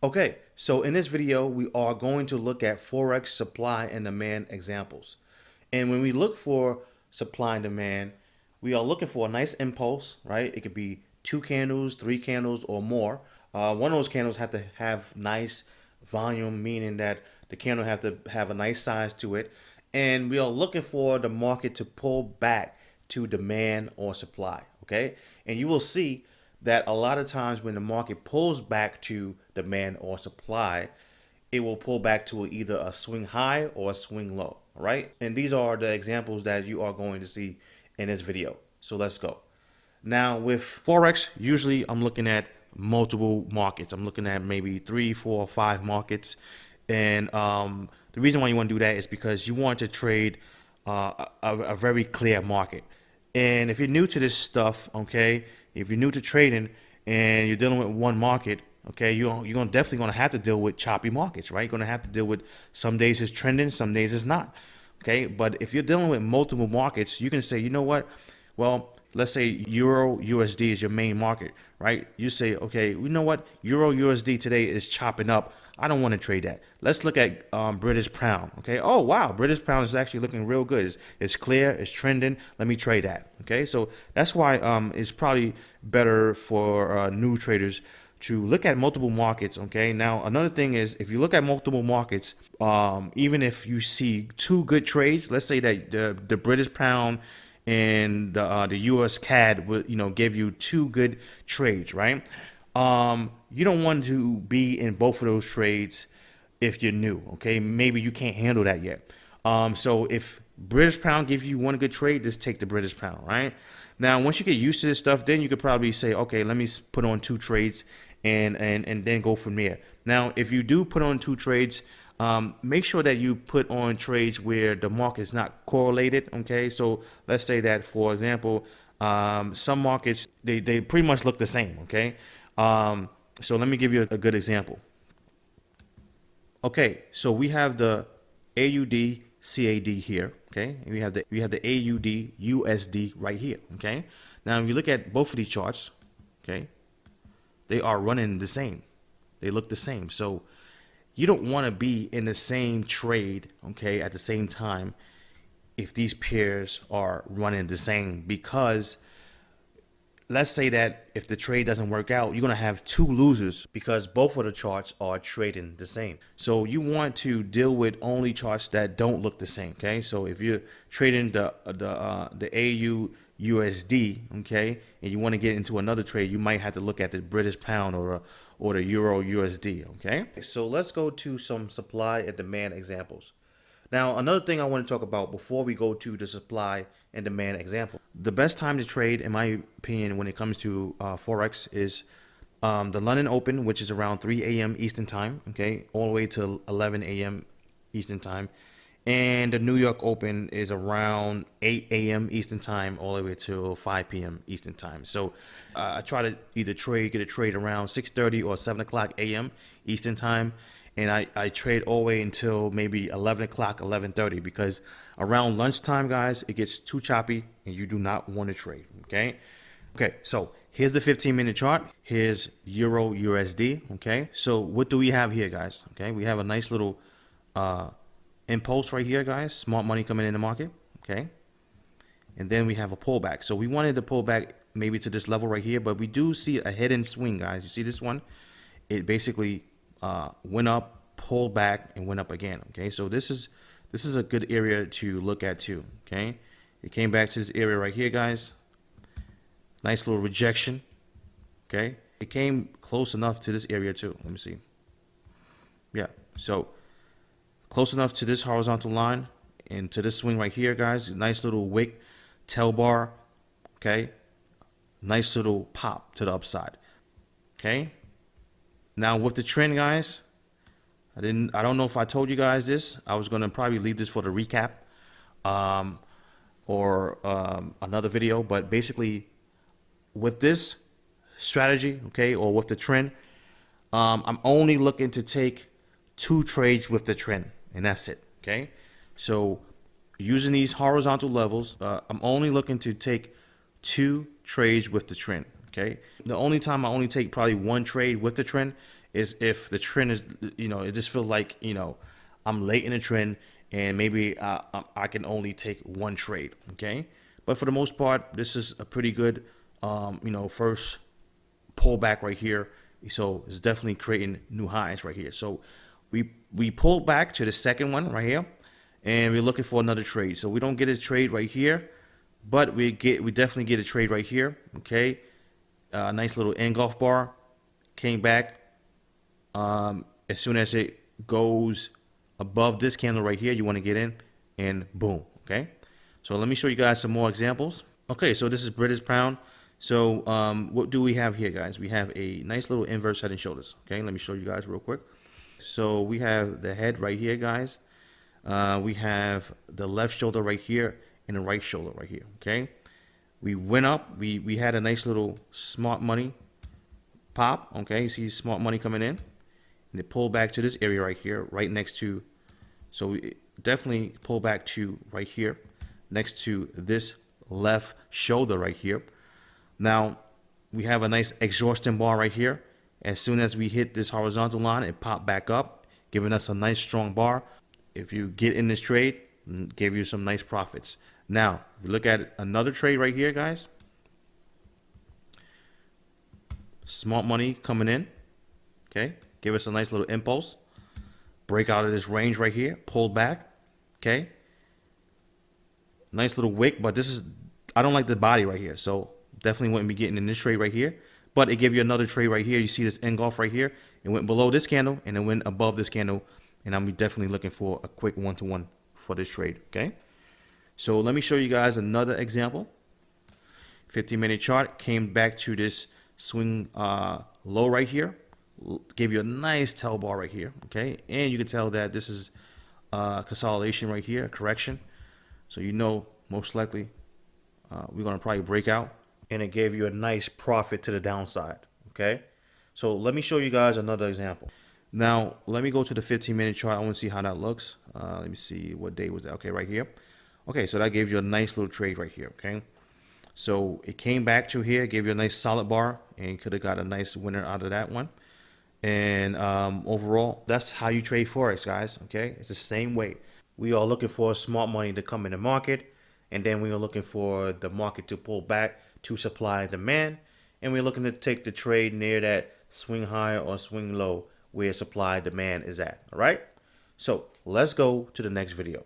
Okay, so in this video, we are going to look at Forex supply and demand examples. And when we look for supply and demand, we are looking for a nice impulse, right? It could be 2 candles, 3 candles, or more. One of those candles have to have nice volume, meaning that the candle have to have a nice size to it. And we are looking for the market to pull back to demand or supply, okay? And you will see that a lot of times when the market pulls back to demand or supply, it will pull back to either a swing high or a swing low, all right? And these are the examples that you are going to see in this video. So let's go. Now with Forex, usually I'm looking at multiple markets. I'm looking at maybe 3, 4, 5 markets. And the reason why you want to do that is because you want to trade a very clear market. And if you're new to this stuff, okay, if you're new to trading and you're dealing with one market, okay, you're definitely going to have to deal with choppy markets, right? You're going to have to deal with some days it's trending, some days it's not, okay? But if you're dealing with multiple markets, you can say, you know what? Well, let's say Euro USD is your main market, right? You say, okay, you know what? Euro USD today is chopping up. I don't want to trade that. Let's look at British pound. Okay. Oh, wow. British pound is actually looking real good. It's clear. It's trending. Let me trade that. Okay. So that's why it's probably better for new traders to look at multiple markets. Okay. Now, another thing is if you look at multiple markets, even if you see 2 good trades, let's say that the British pound and the US CAD will, give you 2 good trades, right? You don't want to be in both of those trades if you're new, okay? Maybe you can't handle that yet. So if British pound gives you 1 good trade, just take the British pound, right? Now, once you get used to this stuff, then you could probably say, okay, let me put on 2 trades and then go from there. Now, if you do put on 2 trades, make sure that you put on trades where the market is not correlated, okay? So let's say that, for example, some markets, they pretty much look the same, okay? So let me give you a good example. Okay, so we have the AUD CAD here, okay? And we have the AUD USD right here, okay? Now if you look at both of these charts, okay, they are running the same. They look the same. So you don't want to be in the same trade, okay, at the same time if these pairs are running the same, because let's say that if the trade doesn't work out, you're going to have 2 losers because both of the charts are trading the same. So you want to deal with only charts that don't look the same, okay? So if you're trading the AU USD, okay, and you want to get into another trade, you might have to look at the British pound or the Euro USD, okay? So let's go to some supply and demand examples. Now, another thing I want to talk about before we go to the supply and demand example. The best time to trade, in my opinion, when it comes to Forex is the London Open, which is around 3 a.m. Eastern time, okay, all the way to 11 a.m. Eastern time. And the New York Open is around 8 a.m. Eastern time, all the way to 5 p.m. Eastern time. So I try to either get a trade around 6:30 or 7 o'clock a.m. Eastern time. And I trade all the way until maybe 11 o'clock, 11:30, because around lunchtime, guys, it gets too choppy and you do not want to trade, okay? Okay, so here's the 15-minute chart. Here's Euro USD, okay? So what do we have here, guys? Okay, we have a nice little impulse right here, guys. Smart money coming in the market, okay? And then we have a pullback. So we wanted to pull back maybe to this level right here, but we do see a hidden swing, guys. You see this one? It basically went up, pulled back, and went up again. Okay, so this is a good area to look at too. Okay, it came back to this area right here, guys. Nice little rejection. Okay, it came close enough to this area too. Let me see. Yeah, so close enough to this horizontal line and to this swing right here, guys. Nice little wick, tail bar. Okay, nice little pop to the upside. Okay. Now with the trend, guys, I don't know if I told you guys this. I was gonna probably leave this for the recap, or another video. But basically, with this strategy, okay, or with the trend, I'm only looking to take 2 trades with the trend, and that's it. Okay, so using these horizontal levels, I'm only looking to take 2 trades with the trend. Okay, the only time I only take probably 1 trade with the trend is if the trend is, it just feels like, I'm late in the trend and maybe I can only take one trade. Okay. But for the most part, this is a pretty good, first pullback right here. So it's definitely creating new highs right here. So we pulled back to the second one right here, and we're looking for another trade. So we don't get a trade right here, but we definitely get a trade right here. Okay, nice little engulf bar came back. As soon as it goes above this candle right here, you want to get in, and boom. Okay, so let me show you guys some more examples. Okay, so this is British pound. So what do we have here, guys? We have a nice little inverse head and shoulders. Okay, let me show you guys real quick. So we have the head right here, guys. We have the left shoulder right here and the right shoulder right here. Okay, we went up. We had a nice little smart money pop. Okay, you see smart money coming in, and it pulled back to this area right here, right next to. So we definitely pull back to right here, next to this left shoulder right here. Now we have a nice exhaustion bar right here. As soon as we hit this horizontal line, it popped back up, giving us a nice strong bar. If you get in this trade, gave you some nice profits. Now, if you look at another trade right here, guys. Smart money coming in. Okay, give us a nice little impulse. Break out of this range right here, pulled back. Okay, nice little wick, but I don't like the body right here, so definitely wouldn't be getting in this trade right here. But it gave you another trade right here. You see this engulf right here. It went below this candle and it went above this candle. And I'm definitely looking for a quick one-to-one for this trade. Okay. So let me show you guys another example. 15-minute chart came back to this swing low right here. Gave you a nice tail bar right here. Okay. And you can tell that this is consolidation right here, a correction. So most likely we're going to probably break out. And it gave you a nice profit to the downside. Okay, so let me show you guys another example. Now let me go to the 15-minute chart. I want to see how that looks. Let me see what day was that. Okay, right here. Okay, so that gave you a nice little trade right here. Okay, so it came back to here, gave you a nice solid bar, and could have got a nice winner out of that one. And overall, that's how you trade Forex, guys. Okay, it's the same way. We are looking for smart money to come in the market, and then we are looking for the market to pull back to supply and demand, and we're looking to take the trade near that swing high or swing low where supply demand is at. All right, so let's go to the next video.